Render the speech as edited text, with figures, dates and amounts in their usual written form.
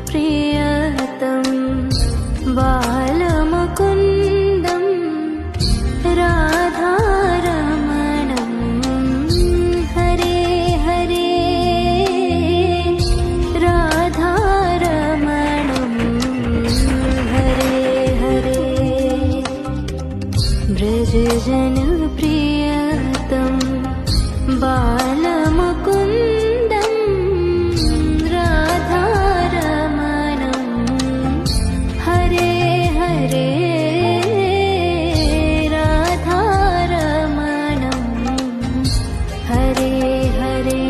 व्रजजनप्रियतम बालमुकुन्दं राधारमणं Hare Hare राधारमणं Hare Hare व्रजजनप्रियतम बालमुकुन्दं राधारमणं Hare Hare राधारमणं Hare Hare